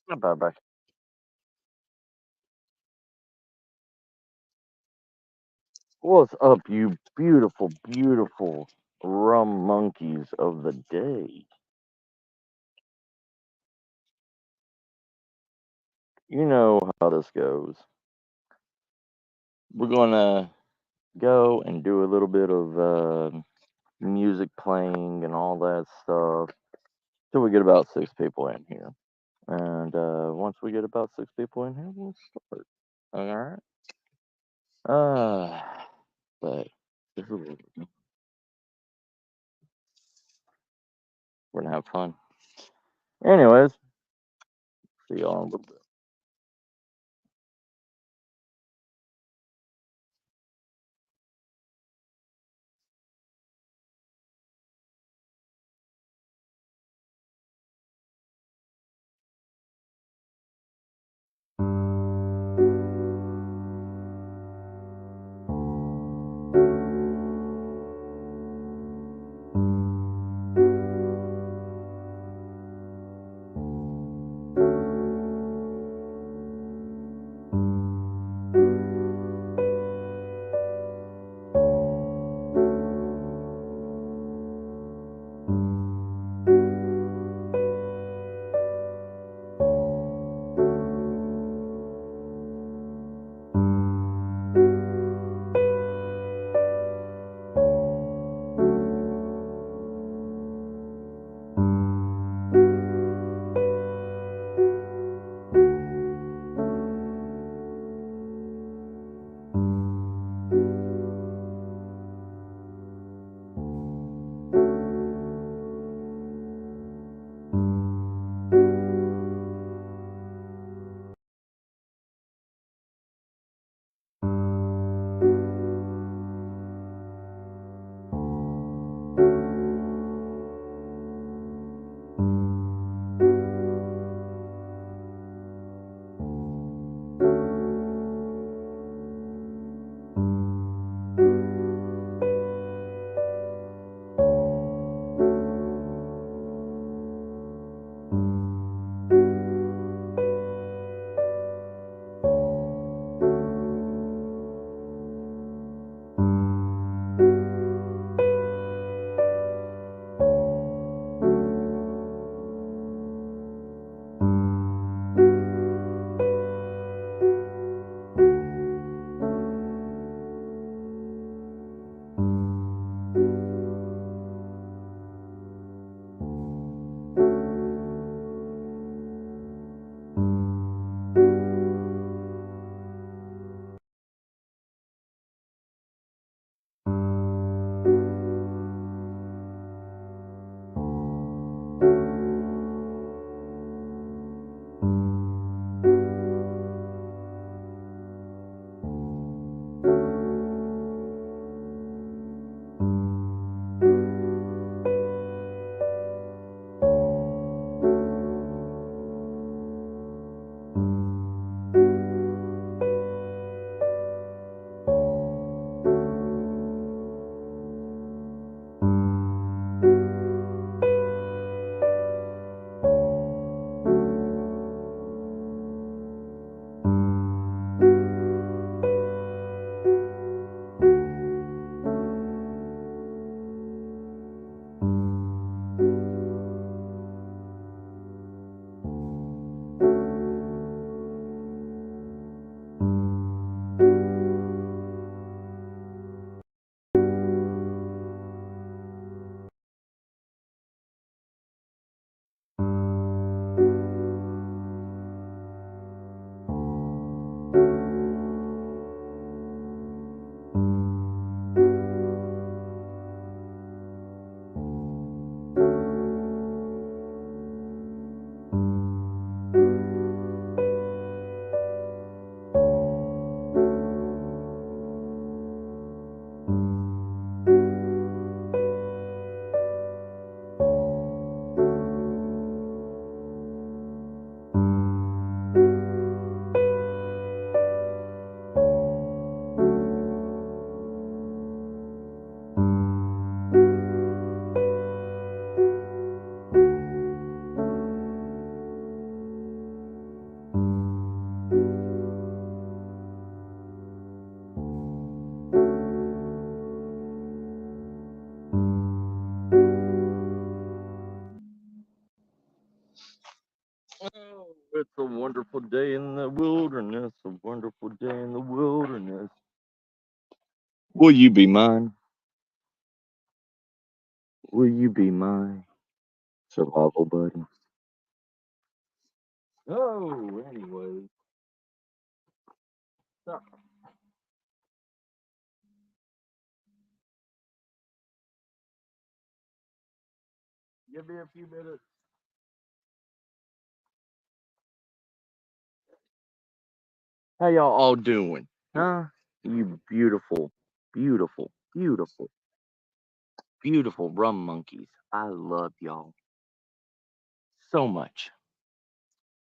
Bye bye. What's up, you beautiful, beautiful rum monkeys of the day? You know how this goes. We're gonna go and do a little bit of music playing and all that stuff till we get about six people in here. And once we get about six people in here, we'll start. All right. But this is, we're gonna have fun. Anyways, see y'all in a little bit. a wonderful day in the wilderness, a wonderful day in the wilderness. Will you be mine? Will you be my survival buddy? Oh, anyway. So, give me a few minutes. How y'all all doing? Huh? You beautiful, beautiful, beautiful, beautiful rum monkeys. I love y'all so much.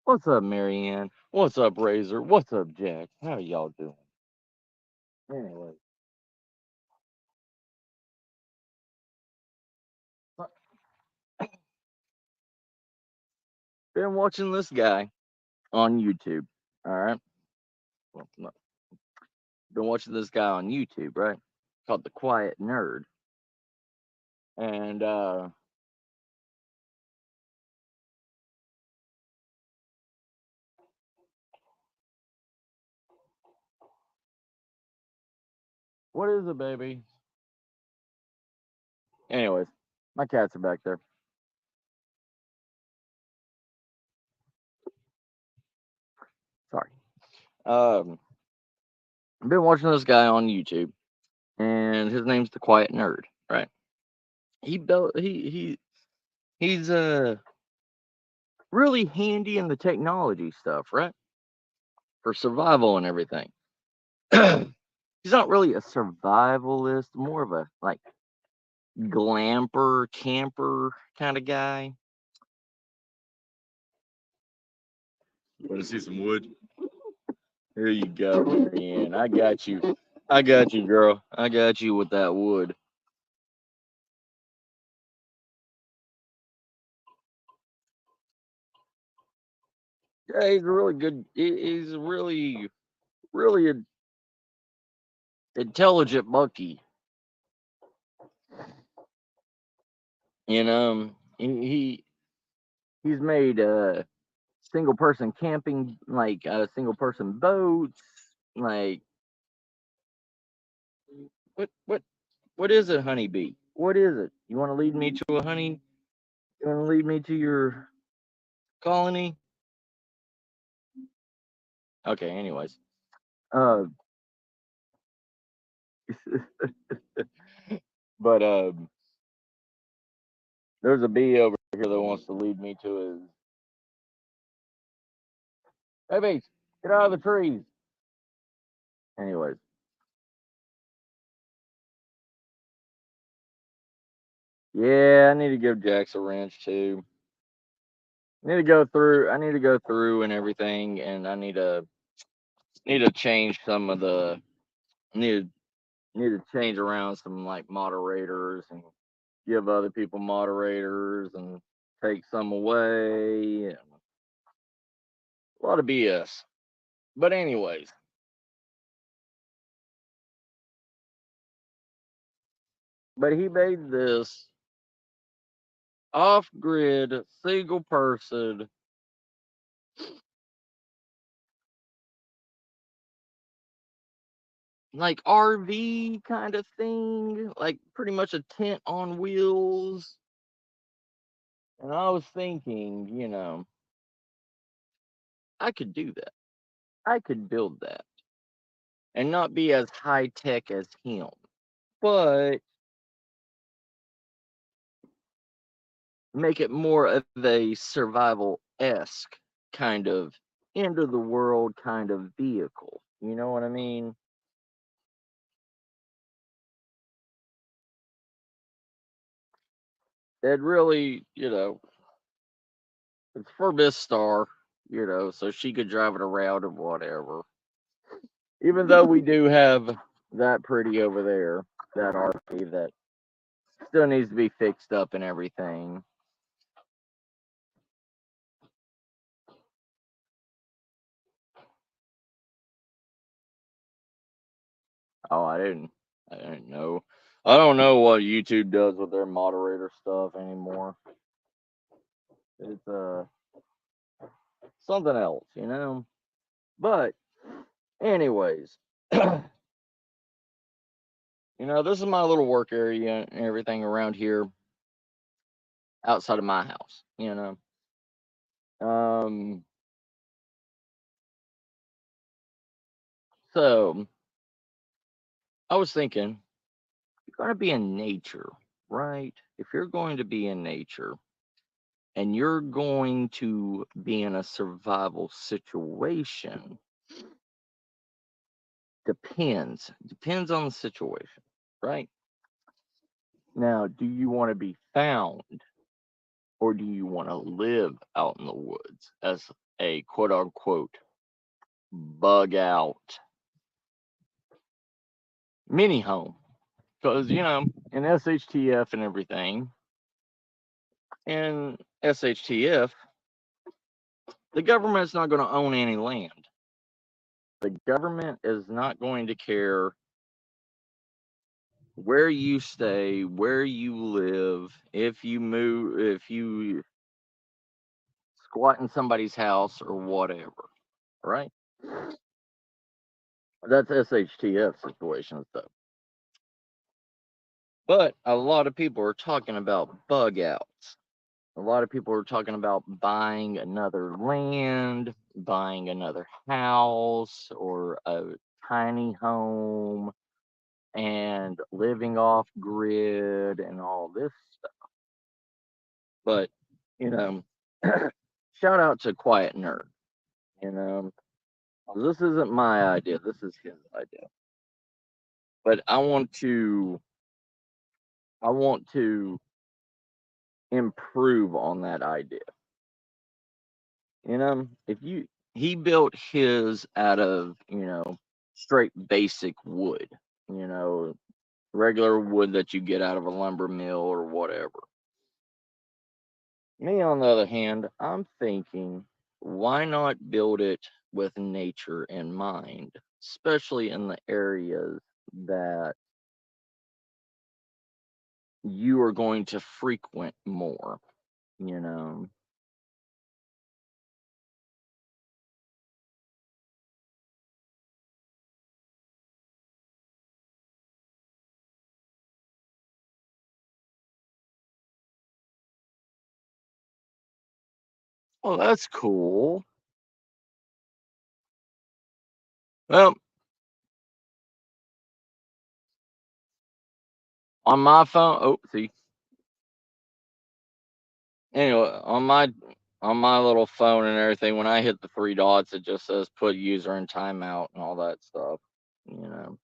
What's up, Marianne? What's up, Razor? What's up, Jack? How y'all doing? Anyway, been watching this guy on YouTube. All right. Well, no, been watching this guy on YouTube, right? Called The Quiet Nerd. And what is it, baby? Anyways, my cats are back there. Sorry. I've been watching this guy on YouTube, and his name's The Quiet Nerd, right? He built he's really handy in the technology stuff, right? For survival and everything. He's not really a survivalist, more of a like glamper, camper kind of guy. You want to see some wood? Here you go, Marianne. I got you. I got you, girl. I got you with that wood. Yeah, he's a really good. He's a really intelligent monkey. And he's made single person camping, like single person boats, like what what is it, honeybee? What is it? You want to lead me to a honey? You want to lead me to your colony? Okay. Anyways, uh, but there's a bee over here that wants to lead me to his. Hey, bees, get out of the trees. Anyways, yeah, I need to give Jax a wrench too. I need to go through and everything, and I need to change some of the. Need need to change around some like moderators and give other people moderators and take some away and a lot of BS. But anyways, but he made this off-grid single person like RV kind of thing, like pretty much a tent on wheels. And I was thinking, I could do that. I could build that and not be as high tech as him, but make it more of a survival esque kind of end of the world kind of vehicle. You know what I mean? It really, it's for Miss Star, so she could drive it around and whatever. Even though we do have that pretty over there, that RV that still needs to be fixed up and everything. Oh, I didn't know. I don't know what YouTube does with their moderator stuff anymore. It's something else, you know. But anyways, you know, this is my little work area and everything around here outside of my house, you know. Um, so I was thinking, you're going to be in nature, right? If you're going to be in nature and you're going to be in a survival situation, depends on the situation, right? Now, do you want to be found or do you want to live out in the woods as a quote unquote bug out mini home? Because, you know, in SHTF and everything, in SHTF, the government's not going to own any land. The government is not going to care where you stay, where you live, if you move, if you squat in somebody's house or whatever, right? That's SHTF situation stuff. But a lot of people are talking about bug outs. A lot of people are talking about buying another land, buying another house or a tiny home and living off grid and all this stuff. But, you know, shout out to Quiet Nerd. You know, this isn't my idea, this is his idea. But I want to improve on that idea. You know, if you he built his out of, you know, straight basic wood, you know, regular wood that you get out of a lumber mill or whatever. Me, on the other hand, I'm thinking, why not build it with nature in mind, especially in the areas that you are going to frequent more, you know? Oh, that's cool. Well, on my phone, oh, see, anyway, on my little phone and everything, when I hit the three dots, it just says put user in timeout and all that stuff, you know.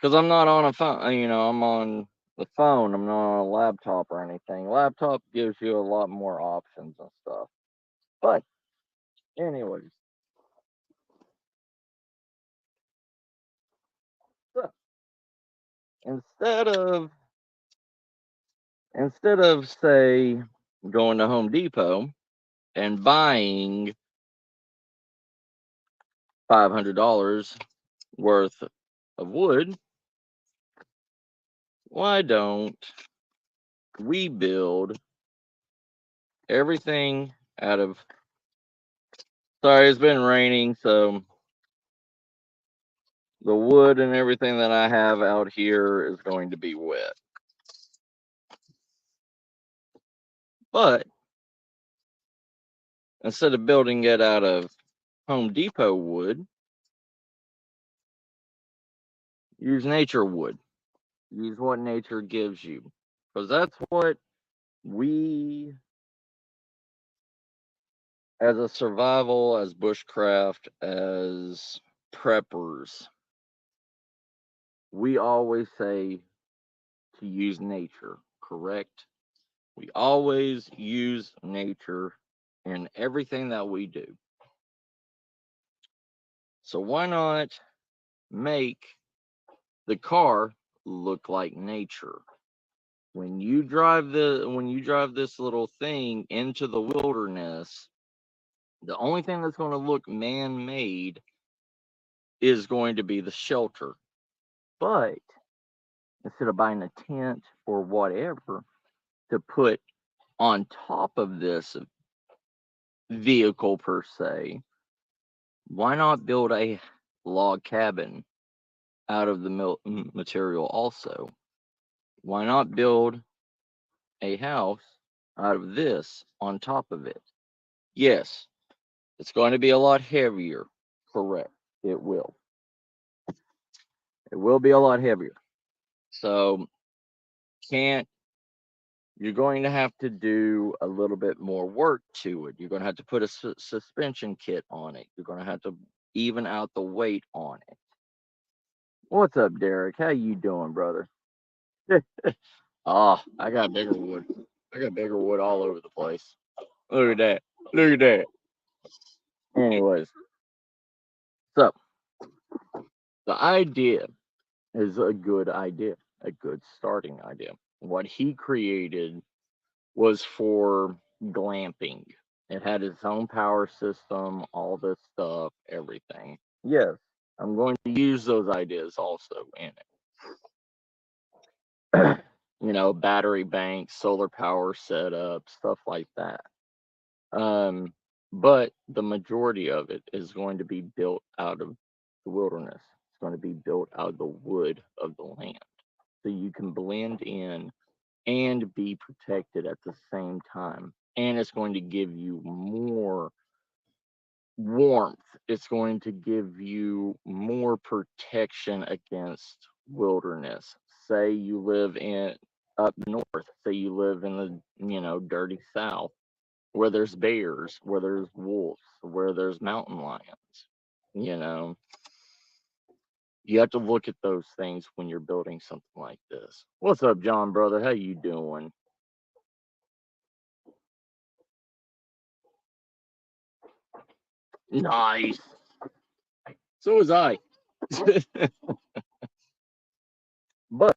Because I'm not on a phone, you know, I'm on the phone. I'm not on a laptop or anything. Laptop gives you a lot more options and stuff. But, anyways, so instead of say going to Home Depot and buying $500 worth of wood, why don't we build everything out of? Sorry, it's been raining, so the wood and everything that I have out here is going to be wet. But instead of building it out of Home Depot wood, use nature wood. Use what nature gives you. Because that's what we, as a survival, as bushcraft, as preppers, we always say to use nature, correct? We always use nature in everything that we do. So why not make the car look like nature? When you drive this little thing into the wilderness, the only thing that's going to look man-made is going to be the shelter. But instead of buying a tent or whatever to put on top of this vehicle per se, why not build a log cabin out of the material also? Why not build a house out of this on top of it? Yes, it's going to be a lot heavier. Correct. It will. It will be a lot heavier. So you're going to have to do a little bit more work to it. You're going to have to put a suspension kit on it. You're going to have to even out the weight on it. What's up, Derek? How you doing, brother? Oh, I got bigger wood. I got bigger wood all over the place. Look at that. Look at that. Anyways, so the idea is a good idea, a good starting idea. What he created was for glamping. It had its own power system, all this stuff, everything. Yes, I'm going to use those ideas also in it. You know, battery banks, solar power setup, stuff like that. But the majority of it is going to be built out of the wilderness. It's going to be built out of the wood of the land. So you can blend in and be protected at the same time. And it's going to give you more warmth. It's going to give you more protection against wilderness. Say you live in up north, say you live in the dirty south, where there's bears, where there's wolves, where there's mountain lions. You know, you have to look at those things when you're building something like this. What's up, John, brother? How you doing? Nice. So was I. But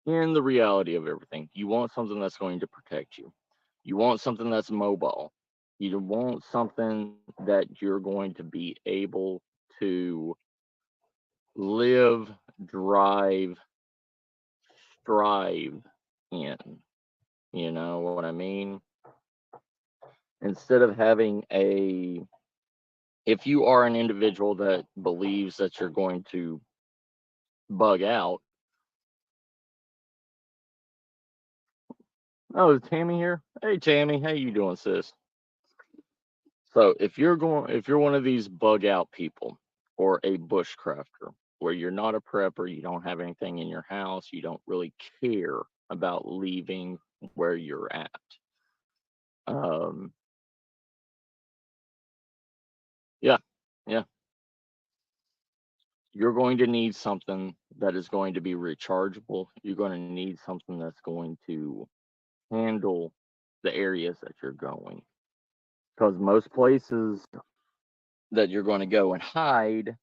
in the reality of everything, you want something that's going to protect you. You want something that's mobile. You want something that you're going to be able to live, drive, strive in. You know what I mean? Instead of having if you are an individual that believes that you're going to bug out. Oh, is Tammy here? Hey, Tammy, how you doing, sis? So if you're one of these bug out people or a bushcrafter where you're not a prepper, you don't have anything in your house, you don't really care about leaving where you're at. Um, yeah, yeah. You're going to need something that is going to be rechargeable. You're going to need something that's going to handle the areas that you're going. Because most places that you're going to go and hide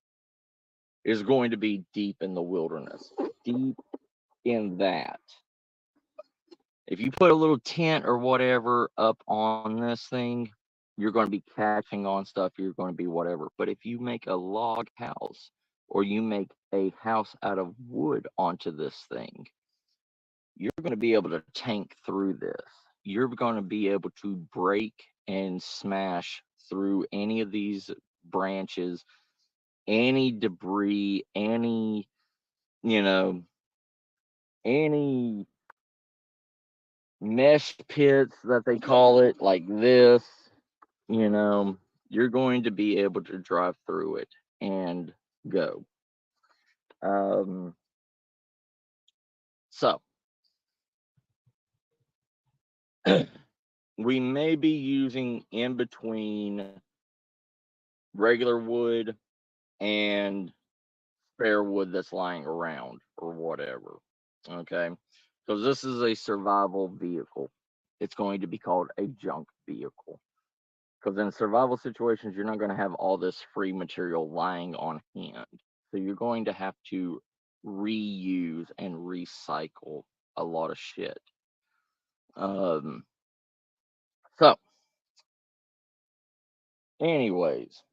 is going to be deep in the wilderness, deep in that. If you put a little tent or whatever up on this thing, you're going to be catching on stuff, you're going to be whatever. But if you make a log house or you make a house out of wood onto this thing, you're going to be able to tank through this. You're going to be able to break and smash through any of these branches, any debris, you know, any mesh pits that they call it, like this, you know, you're going to be able to drive through it and go. So we may be using in between regular wood and spare wood that's lying around or whatever. Okay. Because this is a survival vehicle. It's going to be called a junk vehicle. Because in survival situations, you're not going to have all this free material lying on hand. So you're going to have to reuse and recycle a lot of shit. So, anyways,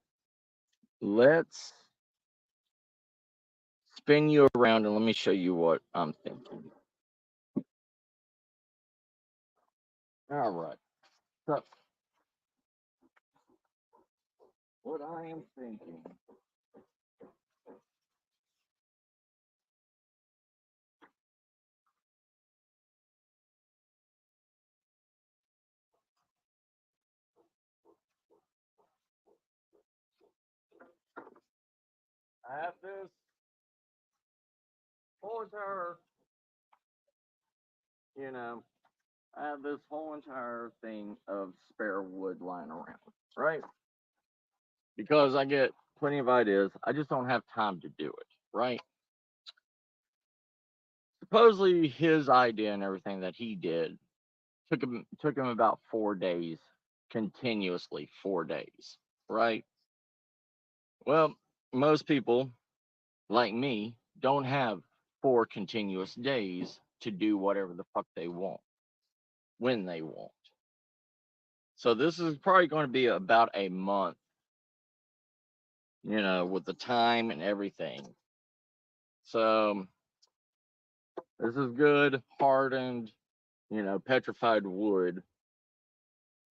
let's spin you around and let me show you what I'm thinking. All right. So, what I am thinking. I have this whole entire, you know, I have this whole entire thing of spare wood lying around, right? Because I get plenty of ideas. I just don't have time to do it, right? Supposedly his idea and everything that he did took him about 4 days, continuously 4 days, right? Well, most people like me don't have 4 continuous days to do whatever the fuck they want when they want. So this is probably going to be about a month, with the time and everything. So this is good, hardened, petrified wood.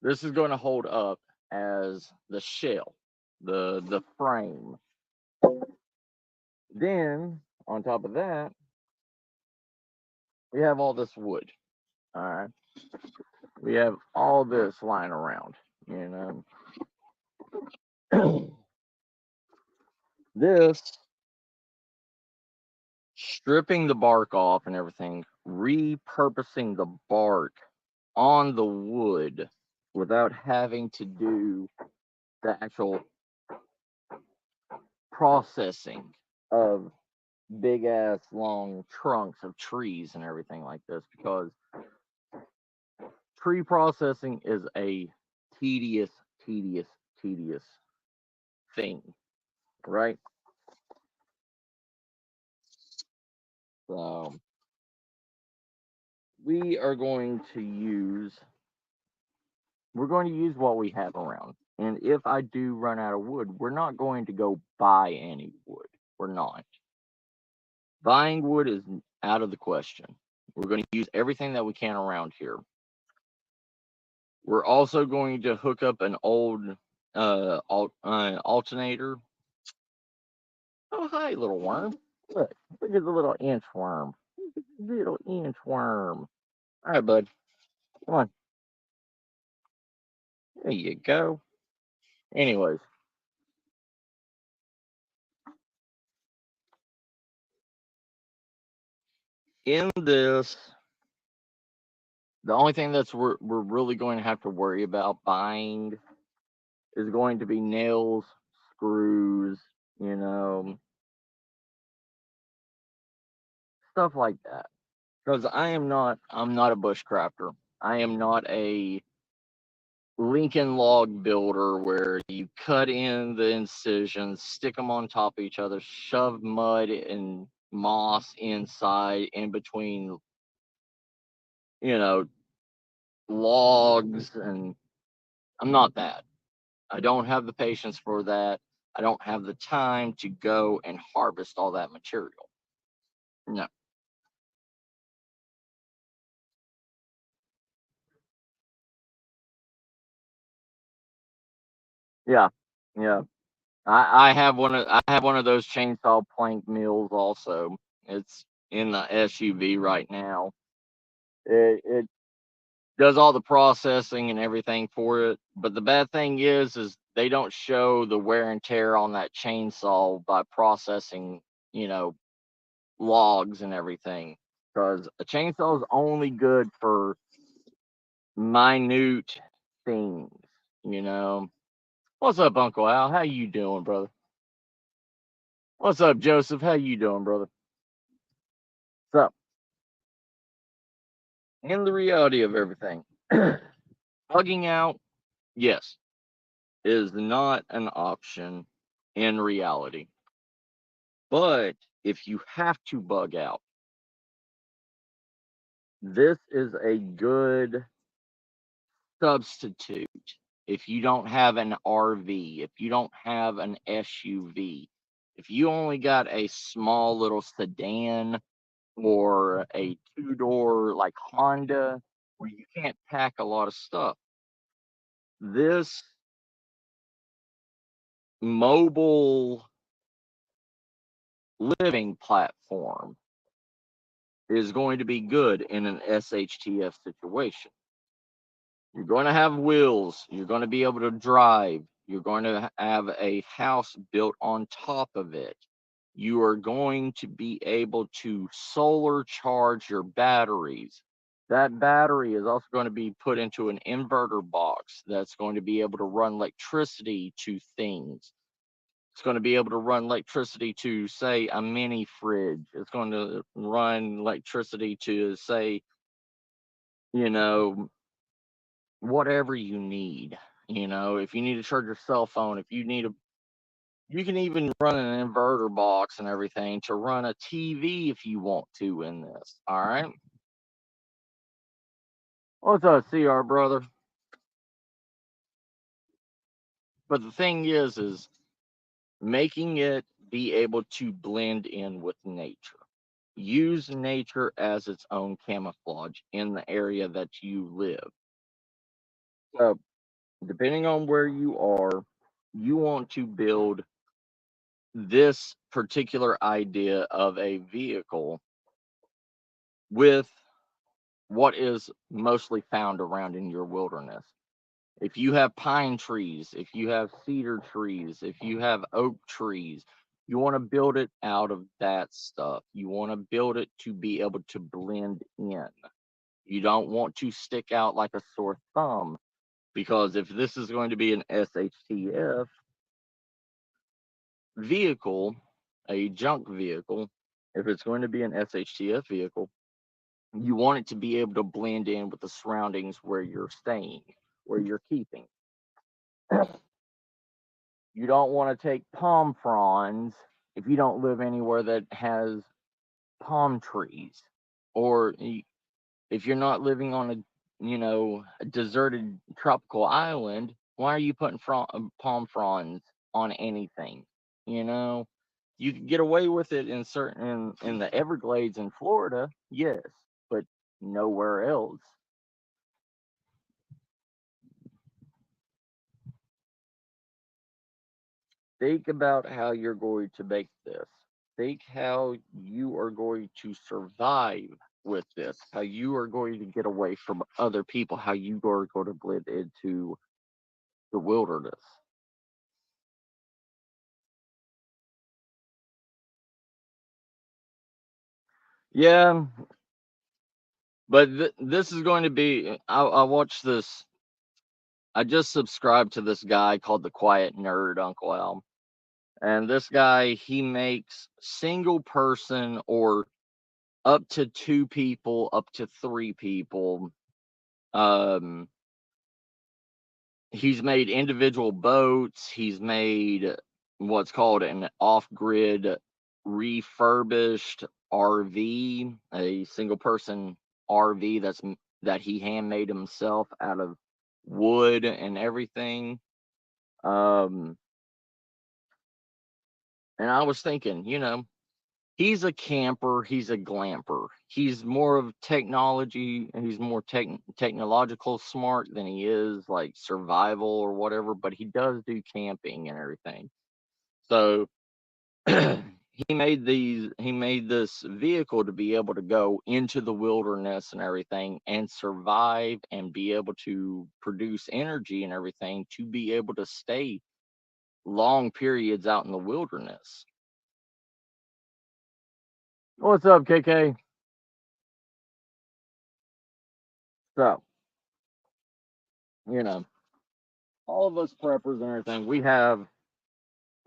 This is going to hold up as the shell, the frame. Then on top of that, we have all this wood. All right, we have all this lying around. You know, this stripping the bark off and everything, repurposing the bark on the wood without having to do the actual processing of big ass long trunks of trees and everything like this, because tree processing is a tedious, tedious, tedious thing, right? So we are going to use we're going to use what we have around. And if I do run out of wood, we're not going to go buy any wood. We're not. Buying wood is out of the question. We're going to use everything that we can around here. We're also going to hook up an old alternator. Oh, hi, little worm. Look at the little inchworm. Little inchworm. All right, bud. Come on. There you go. Anyways, in this, the only thing we're really going to have to worry about buying is going to be nails, screws, you know, stuff like that. Because I'm not a bushcrafter. I am not a Lincoln log builder where you cut in the incisions, stick them on top of each other, shove mud and moss inside in between, you know, logs. And I'm not that. I don't have the patience for that. I don't have the time to go and harvest all that material. No. Yeah. Yeah. I have one of those chainsaw plank mills also. It's in the SUV right now. It does all the processing and everything for it. But the bad thing is they don't show the wear and tear on that chainsaw by processing, you know, logs and everything. Because a chainsaw is only good for minute things, you know. What's up, Uncle Al? How you doing, brother? What's up, Joseph? How you doing, brother? So, in the reality of everything, bugging out, yes, is not an option in reality. But if you have to bug out, this is a good substitute. If you don't have an RV, if you don't have an SUV, if you only got a small little sedan or a two-door like Honda where you can't pack a lot of stuff, this mobile living platform is going to be good in an SHTF situation. You're going to have wheels. You're going to be able to drive. You're going to have a house built on top of it. You are going to be able to solar charge your batteries. That battery is also going to be put into an inverter box that's going to be able to run electricity to things. It's going to be able to run electricity to, say, a mini fridge. It's going to run electricity to, say, you know, whatever you need. If you need to charge your cell phone, if you need you can even run an inverter box and everything to run a TV if you want to in this. All right. What's up, CR brother? But the thing is making it be able to blend in with nature. Use nature as its own camouflage in the area that you live. So, depending on where you are, you want to build this particular idea of a vehicle with what is mostly found around in your wilderness. If you have pine trees, if you have cedar trees, if you have oak trees, you want to build it out of that stuff. You want to build it to be able to blend in. You don't want to stick out like a sore thumb, because if this is going to be an SHTF vehicle, a junk vehicle, if it's going to be an SHTF vehicle, you want it to be able to blend in with the surroundings where you're staying, where you're keeping. You don't want to take palm fronds if you don't live anywhere that has palm trees, or if you're not living on a deserted tropical island. Why are you putting palm fronds on anything? You know, you can get away with it in certain in the Everglades in Florida, yes, but nowhere else. Think about how you're going to make this. Think how you are going to survive with this, how you are going to get away from other people, how you are going to blend into the wilderness. Yeah, but this is going to be. I watched this. I just subscribed to this guy called the Quiet Nerd, Uncle Al. And this guy, he makes single person or up to two people, up to three people. Um, he's made individual boats. He's made what's called an off-grid refurbished RV, a single person RV that he handmade himself out of wood and everything. Um, and I was thinking, he's a camper, he's a glamper. He's more of technology, and he's more technological smart than he is like survival or whatever, but he does do camping and everything. So he made this vehicle to be able to go into the wilderness and everything and survive and be able to produce energy and everything to be able to stay long periods out in the wilderness. What's up, KK? So, you know, all of us preppers and everything, we have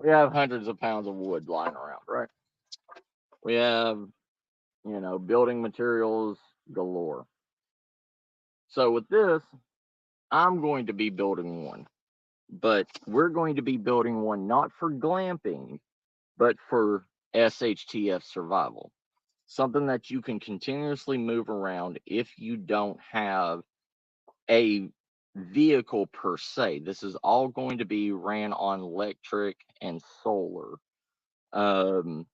hundreds of pounds of wood lying around, right? We have, building materials galore. So with this, I'm going to be building one, but we're going to be building one not for glamping, but for SHTF survival. Something that you can continuously move around if you don't have a vehicle per se. This is all going to be ran on electric and solar. Um,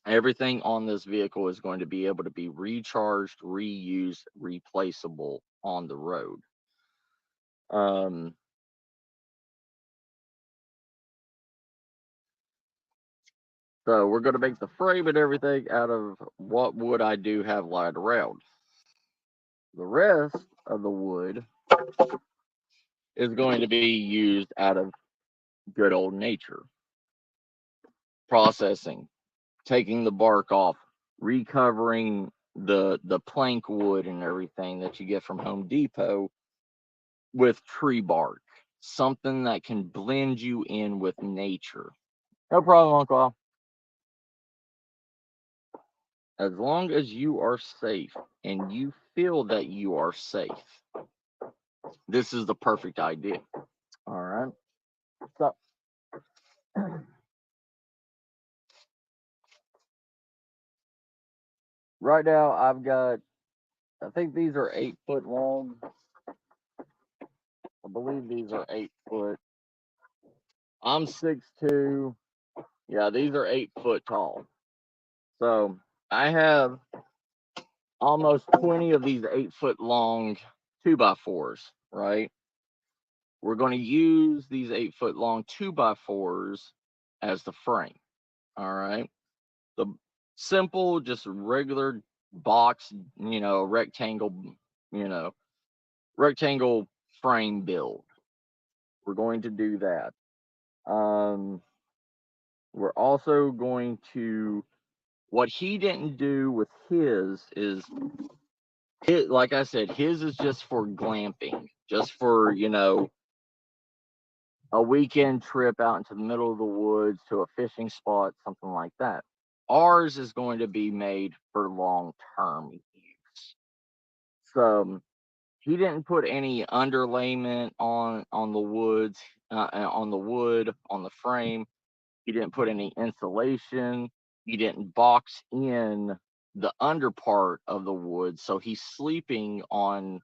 Everything on this vehicle is going to be able to be recharged, reused, replaceable on the road. Um, So we're going to make the frame and everything out of what wood I do have lying around. The rest of the wood is going to be used out of good old nature. Processing, taking the bark off, recovering the plank wood and everything that you get from Home Depot with tree bark. Something that can blend you in with nature. No problem, Uncle Al. As long as you are safe and you feel that you are safe, this is the perfect idea. All right. So right now I've got, I think these are 8 foot long. I believe these are 8 foot. I'm 6'2". Yeah, these are 8 foot tall. So I have almost 20 of these 8 foot long 2x4s, right? We're going to use these 8 foot long 2x4s as the frame. All right. The simple, just regular box, rectangle, you know, rectangle frame build. We're going to do that. We're also going to, what he didn't do with his is, like I said, his is just for glamping, just for, a weekend trip out into the middle of the woods to a fishing spot, something like that. Ours is going to be made for long-term use. So he didn't put any underlayment on the woods, on the wood, on the frame. He didn't put any insulation. He didn't box in the under part of the wood, so he's sleeping on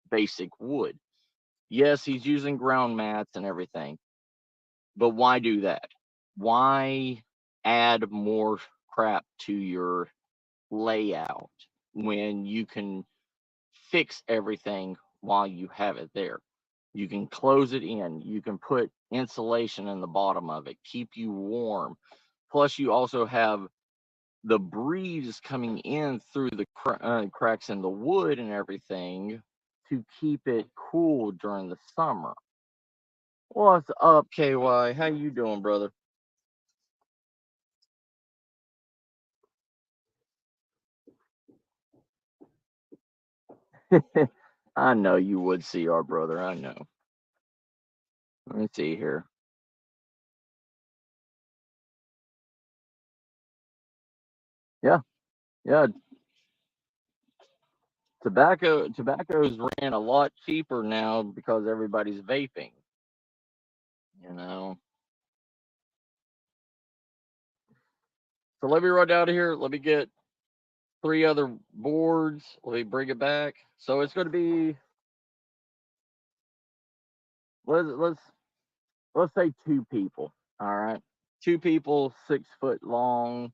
basic wood. Yes, he's using ground mats and everything, but why do that? Why add more crap to your layout when you can fix everything while you have it there? You can close it in. You can put insulation in the bottom of it, keep you warm. Plus, you also have the breeze coming in through the cracks in the wood and everything to keep it cool during the summer. What's up, KY? How you doing, brother? I know you would see our brother. I know. Let me see here. Yeah, yeah. Tobacco's ran a lot cheaper now because everybody's vaping. You know. So let me run down here. Let me get 3 other boards. Let me bring it back. So it's going to be, let's let's say 2 people. All right, 2 people, 6 foot long,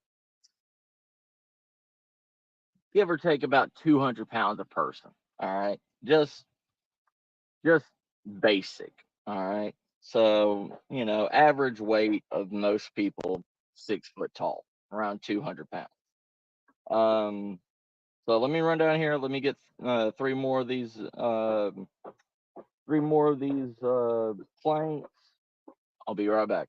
give or take about 200 pounds a person. All right, just basic. All right, so average weight of most people 6 foot tall, around 200 pounds. So let me run down here. Let me get 3 more of these. 3 more of these planks. I'll be right back.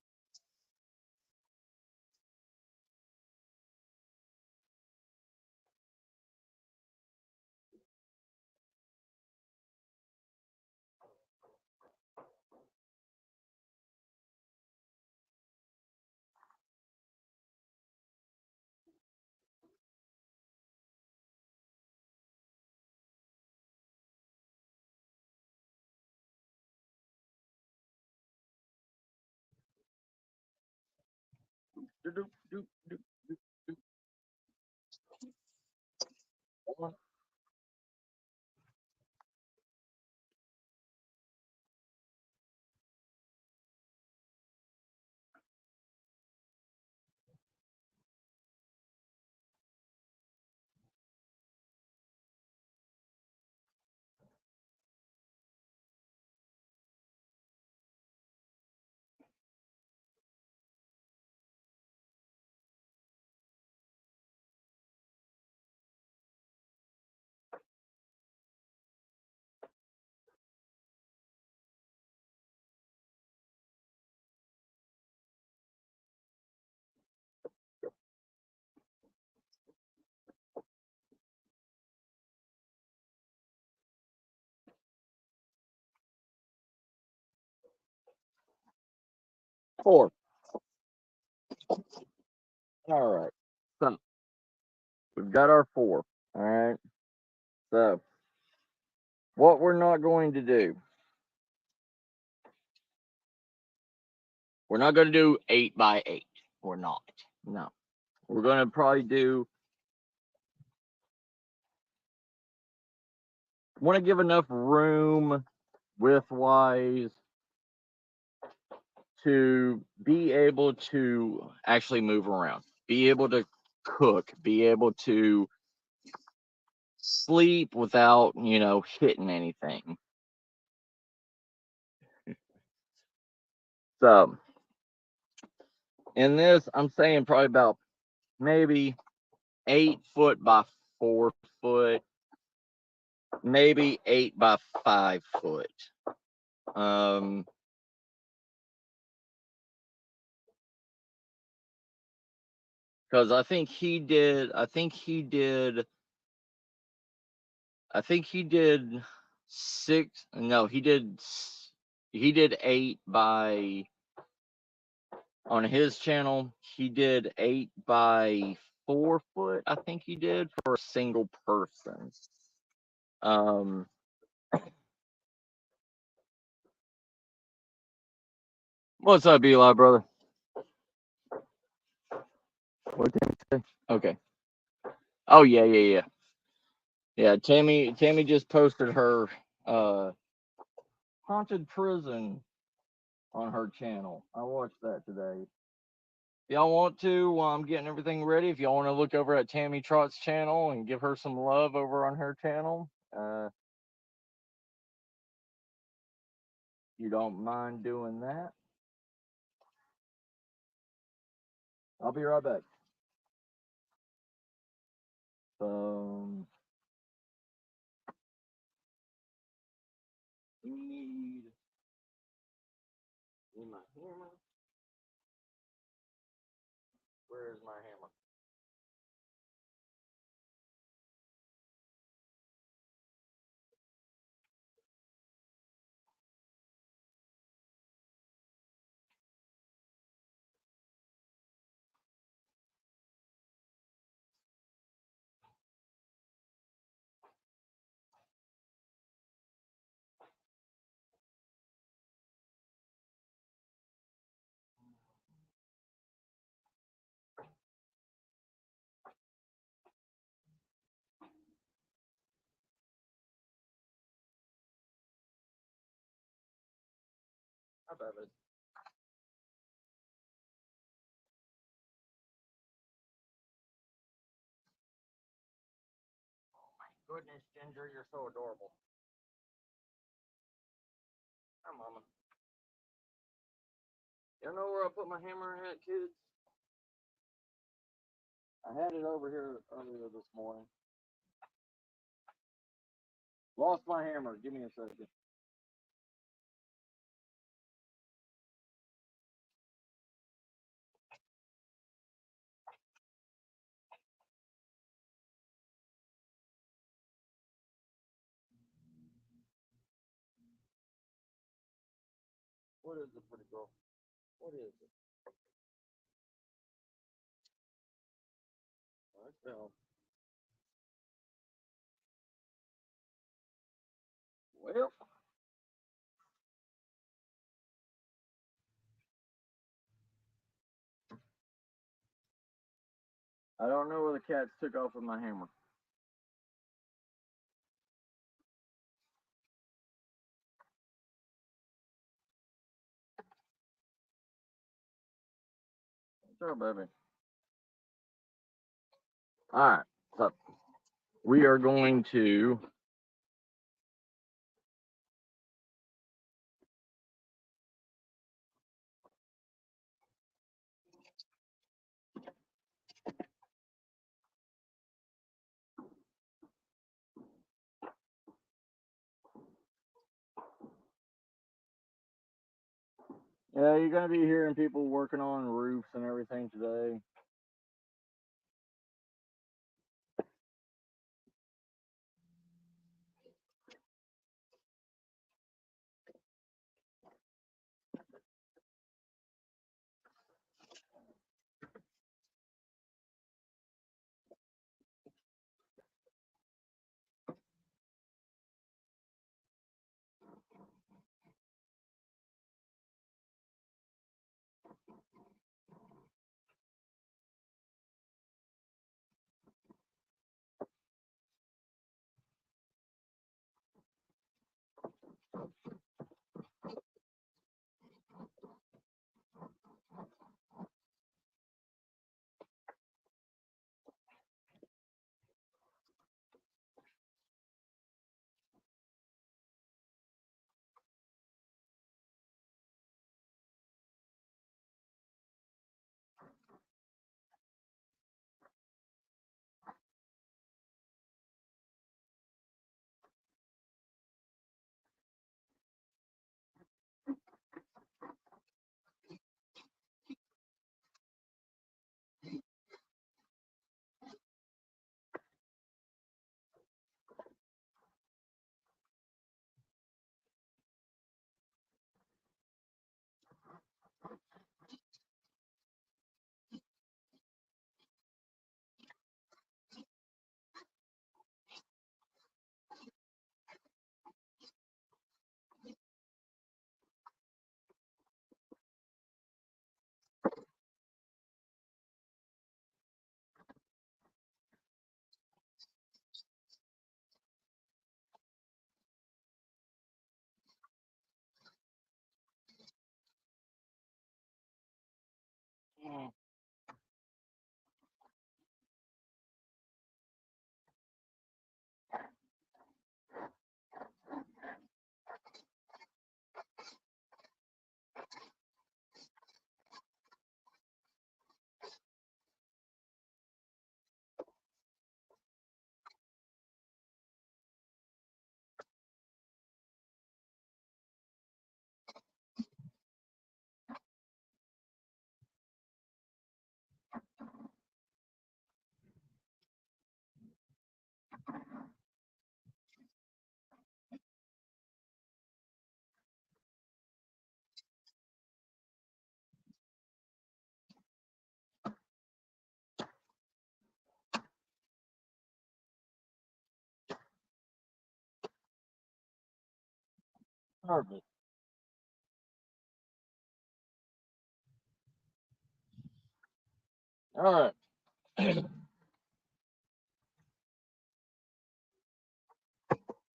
4. All right. So we've got our 4. All right. So what we're not going to do, we're not going to do 8 by 8. We're not. No. We're going to probably do, want to give enough room width-wise to be able to actually move around, be able to cook, be able to sleep without, hitting anything. So, in this, I'm saying probably about maybe 8 foot by 4 foot, maybe 8 by 5 foot. Because I think he did 6. No, he did 8 by, on his channel. He did 8 by 4 foot. I think he did for a single person. What's up, Eli, brother? What did he say? Okay. Oh yeah. Yeah, Tammy just posted her haunted prison on her channel. I watched that today. If y'all want to, while I'm getting everything ready, if y'all want to look over at Tammy Trott's channel and give her some love over on her channel, you don't mind doing that, I'll be right back. Need my hammer. Where is my hammer? How about it? Goodness, Ginger, you're so adorable. Hi, Mama. You know where I put my hammer at, kids? I had it over here earlier this morning. Lost my hammer. Give me a second. What is it, pretty girl? What is it? Well, I don't know where the cats took off with my hammer. Sure, baby. All right, so we are going to yeah, you're gonna be hearing people working on roofs and everything today. Perfect. All right.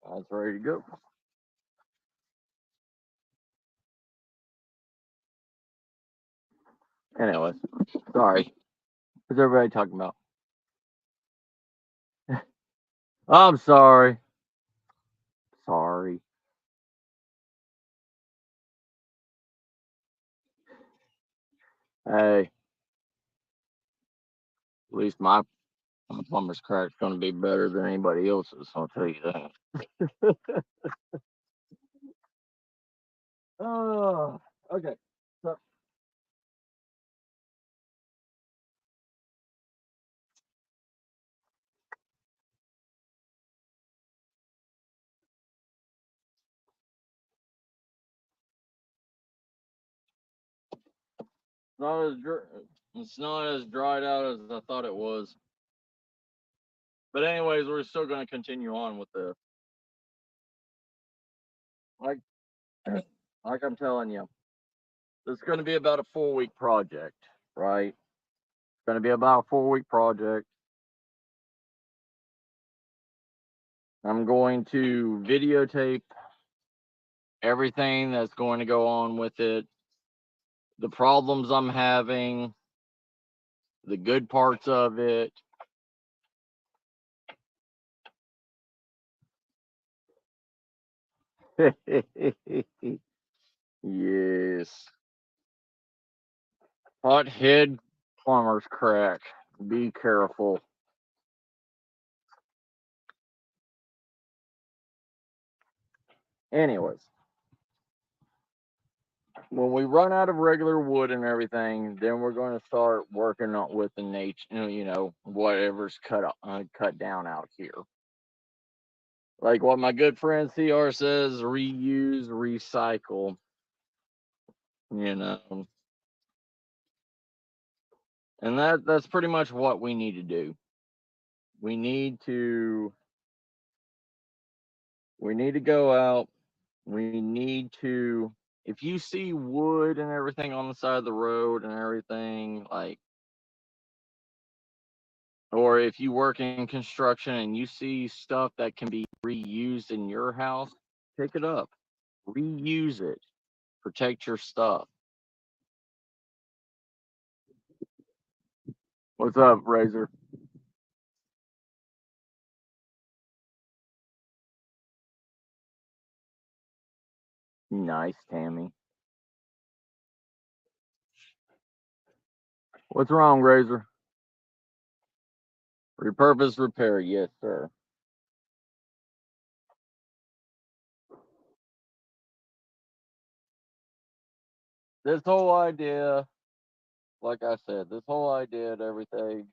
That's ready to go. Anyways, sorry. What's everybody talking about? I'm sorry. Sorry. Hey, at least my plumber's crack's going to be better than anybody else's. I'll tell you that. Oh, okay. So, not as it's not as dried out as I thought it was. But anyways, we're still going to continue on with this. Like, like I'm telling you, it's going to be about a 4 week project, right? It's going to be about a 4 week project. I'm going to videotape everything that's going to go on with it, the problems I'm having, the good parts of it. Yes. Hothead plumber's crack. Be careful. Anyways, when we run out of regular wood and everything, then we're going to start working on with the nature, whatever's cut down out here. Like what my good friend CR says, reuse, recycle. You know, and that's pretty much what we need to do. We need to go out. We need to, if you see wood and everything on the side of the road and everything, like, or if you work in construction and you see stuff that can be reused in your house, pick it up, reuse it, protect your stuff. What's up, Razor? Nice, Tammy. What's wrong, Razor? Repurpose, repair. Yes, sir. This whole idea, like I said, this whole idea and everything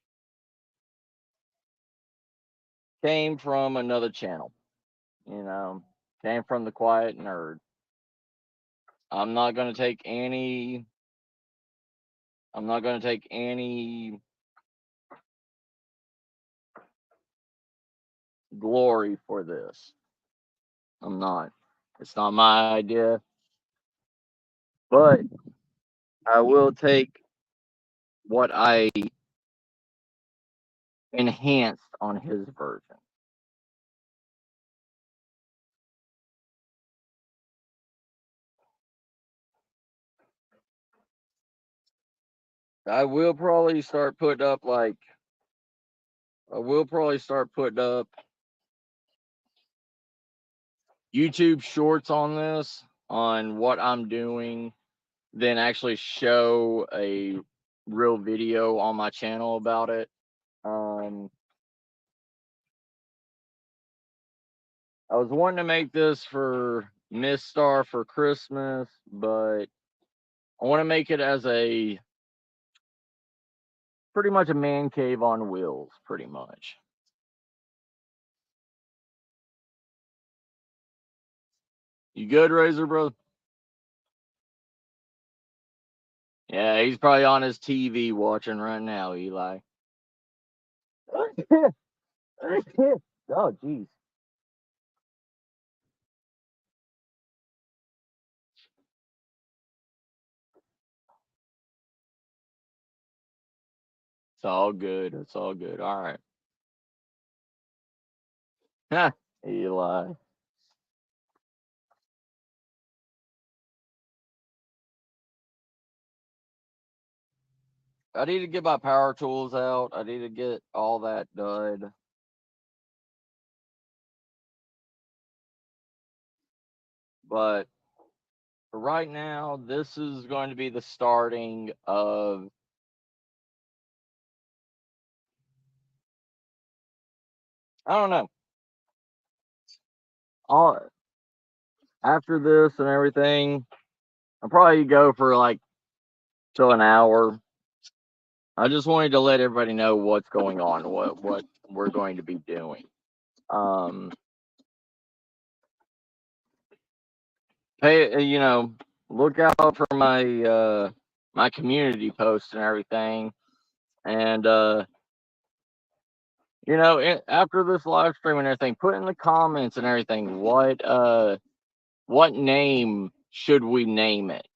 came from another channel. Came from the Quiet Nerd. I'm not going to take any. I'm not going to take any glory for this. I'm not. It's not my idea. But I will take what I enhanced on his version. I will probably start putting up YouTube shorts on this, on what I'm doing, then actually show a real video on my channel about it. I was wanting to make this for Miss Star for Christmas, but I want to make it as a pretty much a man cave on wheels, pretty much. You good, Razor, bro? Yeah, he's probably on his TV watching right now, Eli. Oh, jeez. It's all good. It's all good. All right. Ha, Eli. I need to get my power tools out. I need to get all that done. But for right now, this is going to be the starting of I don't know. All after this and everything, I'll probably go for like till an hour. I just wanted to let everybody know what's going on, what we're going to be doing. Um, Hey, look out for my community posts and everything, and after this live stream and everything, put in the comments and everything what name should we name it?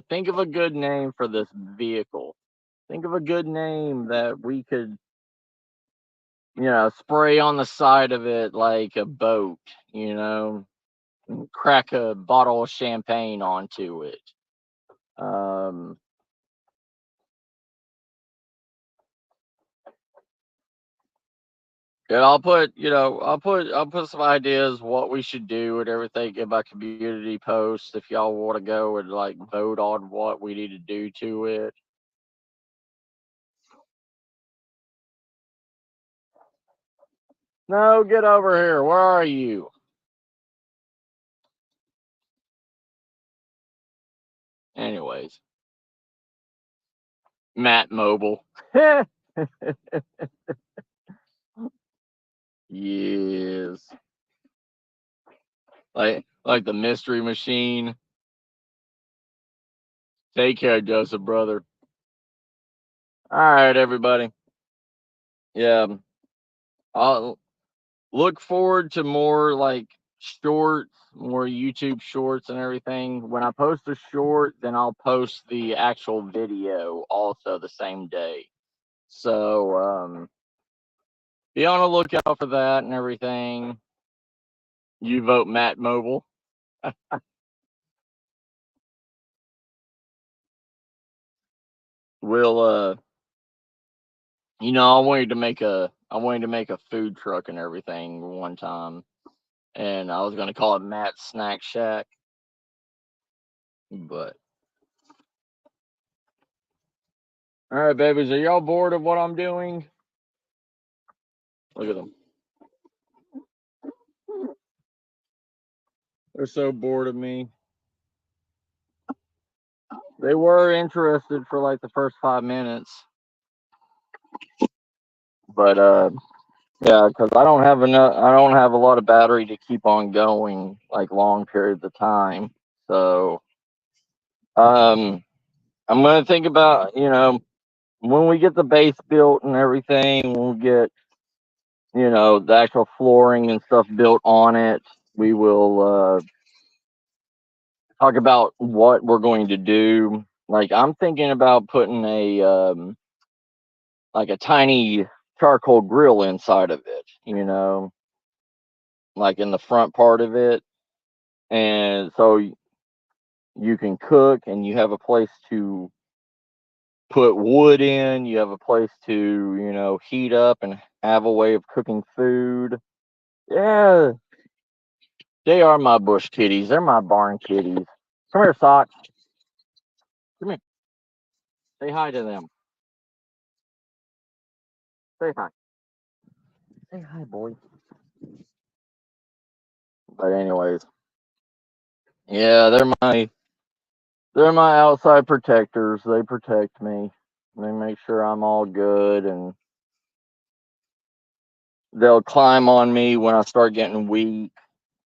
Think of a good name for this vehicle. Think of a good name that we could, spray on the side of it like a boat, crack a bottle of champagne onto it. Yeah, I'll put some ideas what we should do and everything in my community posts if y'all want to go and like vote on what we need to do to it. No, get over here. Where are you? Anyways, Matt Mobile. Yes. Like the mystery machine. Take care, Joseph, brother. All right, everybody. Yeah. I'll look forward to more like shorts, more YouTube shorts and everything. When I post a short, then I'll post the actual video also the same day. So be on the lookout for that and everything. You vote Matt Mobile. We'll I wanted to make a food truck and everything one time, and I was gonna call it Matt's Snack Shack, but all right, babies, are y'all bored of what I'm doing? Look at them. They're so bored of me. They were interested for like the first 5 minutes, but yeah, because I don't have enough. I don't have a lot of battery to keep on going like long periods of time. So I'm gonna think about when we get the base built and everything, we'll get the actual flooring and stuff built on it. We will talk about what we're going to do. Like I'm thinking about putting a tiny charcoal grill inside of it, like in the front part of it. And so you can cook and you have a place to put wood in, you have a place to, heat up and have a way of cooking food. Yeah, they are my bush kitties. They're my barn kitties. Come here, Sock. Come here. Say hi to them. Say hi. Say hi, boy. But anyways, yeah, they're my outside protectors. They protect me. They make sure I'm all good, and they'll climb on me when I start getting weak.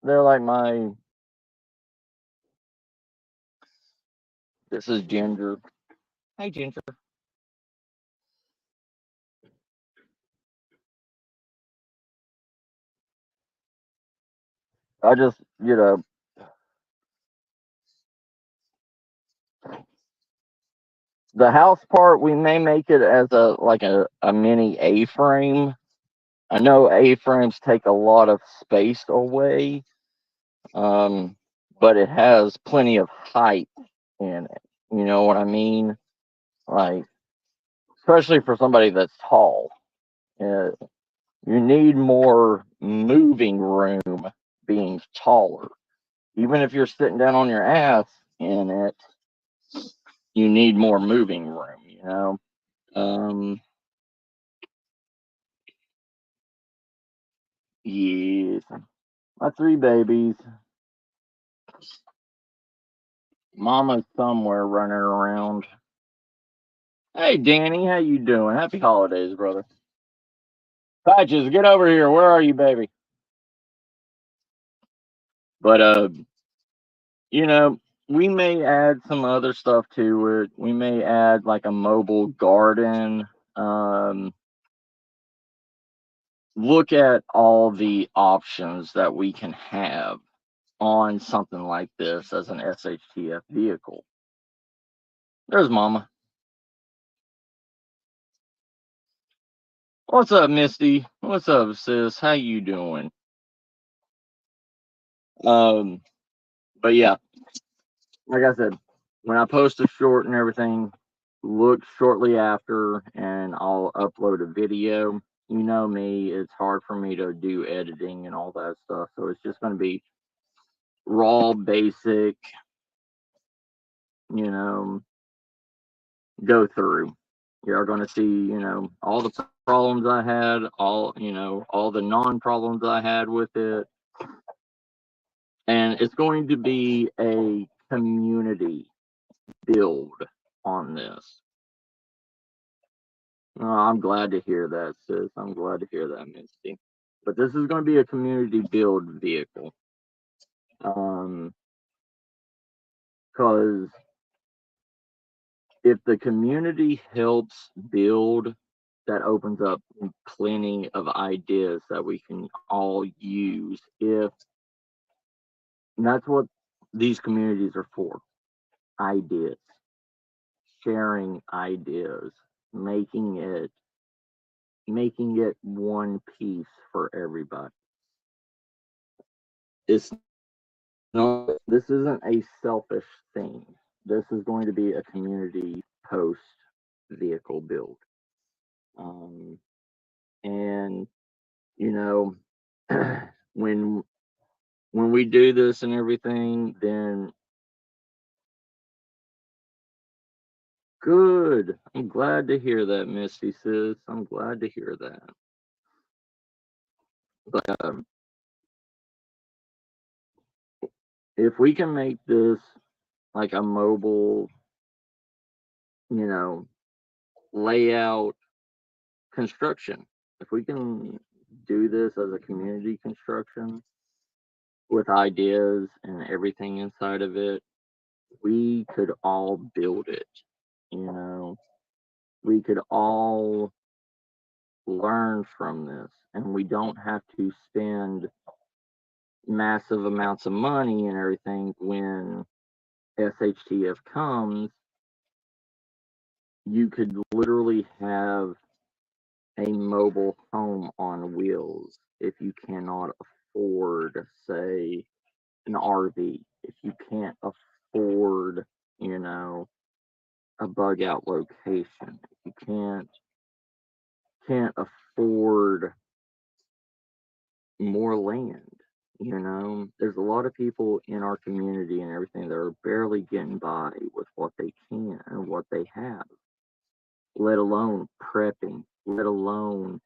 They're like my. This is Ginger. Hey, Ginger. I just, The house part, we may make it as a mini A-frame. I know A-frames take a lot of space away, but it has plenty of height in it. You know what I mean? Like, especially for somebody that's tall. Uh, you need more moving room being taller. Even if you're sitting down on your ass in it, you need more moving room, you know? Yes. My 3 babies. Mama's somewhere running around. Hey, Danny, how you doing? Happy holidays, brother. Patches, get over here. Where are you, baby? But you know, we may add some other stuff to it. We may add like a mobile garden. Um, look at all the options that we can have on something like this as an SHTF vehicle. There's Mama. What's up, Misty? What's up, sis? How you doing? Um, but yeah, like I said, when I post a short and everything, look shortly after and I'll upload a video. You know me, it's hard for me to do editing and all that stuff. So it's just going to be raw, basic, you know, go through. You're going to see, all the problems I had, all the non problems I had with it. And it's going to be a community build on this. Oh, I'm glad to hear that, sis. I'm glad to hear that, Misty. But this is going to be a community build vehicle. Because if the community helps build, that opens up plenty of ideas that we can all use. And that's what these communities are for. Ideas. Sharing ideas. Making it one piece for everybody. It's no, this isn't a selfish thing. This is going to be a community post vehicle build. And you know, when we do this and everything, then good. I'm glad to hear that, Misty sis. I'm glad to hear that. But if we can make this like a mobile, layout construction, if we can do this as a community construction with ideas and everything inside of it, we could all build it. We could all learn from this, and we don't have to spend massive amounts of money and everything when SHTF comes. You could literally have a mobile home on wheels if you cannot afford, say, an RV, if you can't afford, a bug out location, if you can't afford more land. There's a lot of people in our community and everything that are barely getting by with what they can and what they have, let alone prepping, let alone,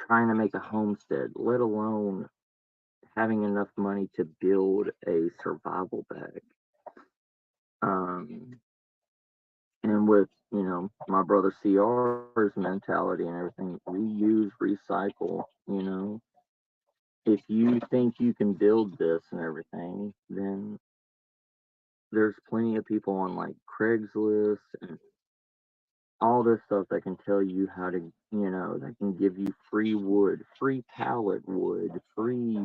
trying to make a homestead, let alone having enough money to build a survival bag. And with, my brother CR's mentality and everything, reuse, recycle, if you think you can build this and everything, then there's plenty of people on like Craigslist and all this stuff that can tell you how to, that can give you free wood, free pallet wood, free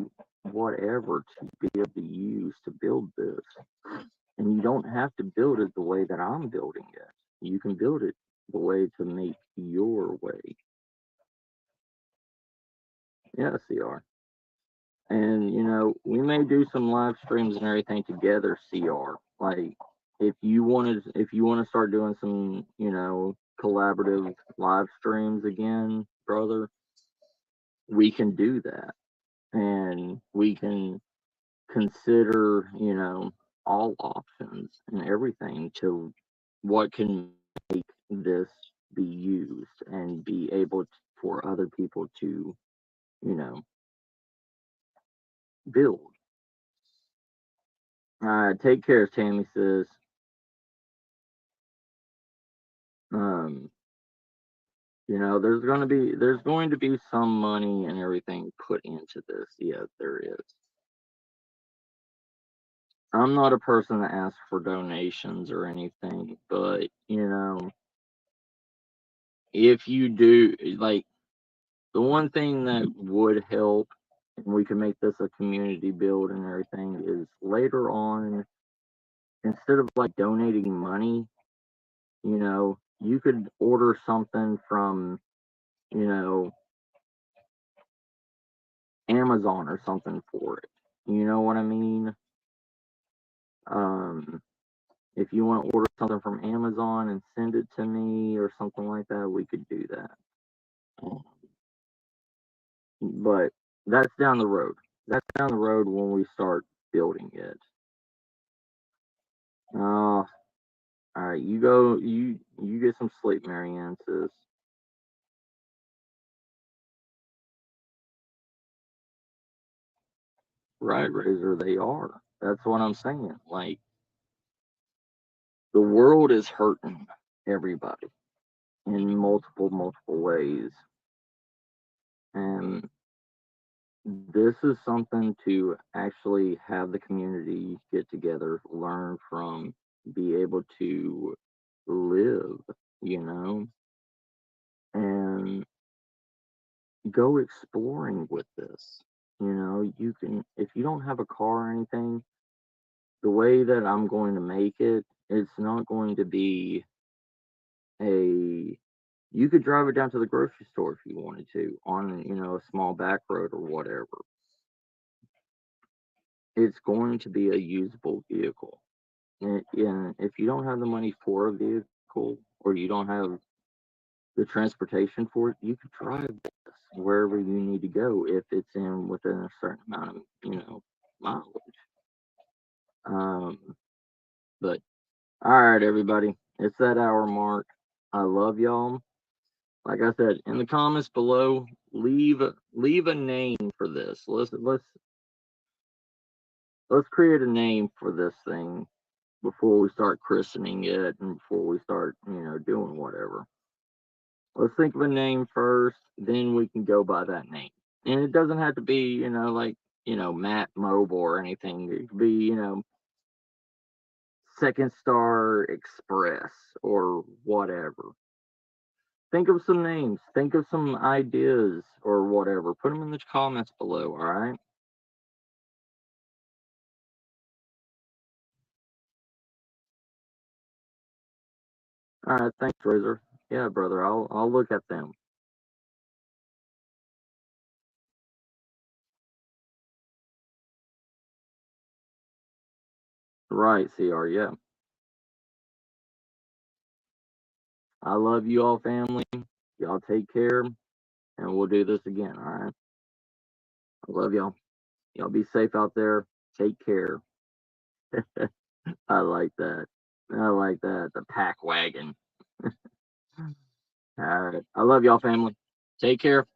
whatever to be able to use to build this. And you don't have to build it the way that I'm building it. You can build it the way to make your way. Yeah, CR. And we may do some live streams and everything together, CR. Like if you want to start doing some, collaborative live streams again, brother, we can do that. And we can consider, all options and everything to what can make this be used and be able for other people to, you know, build. Take care, Tammy says. Um, there's going to be some money and everything put into this. Yeah, there is. I'm not a person that asks for donations or anything, but if you do, like, the one thing that would help, and we can make this a community build and everything, is later on, instead of like donating money, you could order something from, you know, Amazon or something for it. You know what I mean? Um, if you want to order something from Amazon and send it to me or something like that, we could do that. But that's down the road. That's down the road when we start building it. All right, you go. You get some sleep, Marianne says. Right, Razor. They are. That's what I'm saying. Like, the world is hurting everybody in multiple ways, and this is something to actually have the community get together, learn from, be able to live, and go exploring with this. You can, if you don't have a car or anything, the way that I'm going to make it, it's not going to be a, you could drive it down to the grocery store if you wanted to on, a small back road or whatever. It's going to be a usable vehicle. And if you don't have the money for a vehicle or you don't have the transportation for it, you could drive this wherever you need to go if it's in within a certain amount of, mileage. But all right, everybody, it's that hour mark. I love y'all. Like I said, in the comments below, leave a name for this. Let's create a name for this thing before we start christening it and before we start, doing whatever. Let's think of a name first, then we can go by that name. And it doesn't have to be, like, Matt Mobile or anything. It could be, Second Star Express or whatever. Think of some names, think of some ideas or whatever. Put them in the comments below, all right? All right, thanks, Razor. Yeah, brother, I'll look at them. Right, CR, yeah. I love you all, family. Y'all take care, and we'll do this again, all right? I love y'all. Y'all be safe out there. Take care. I like that. I like that. The pack wagon. All right. I love y'all, family. Take care.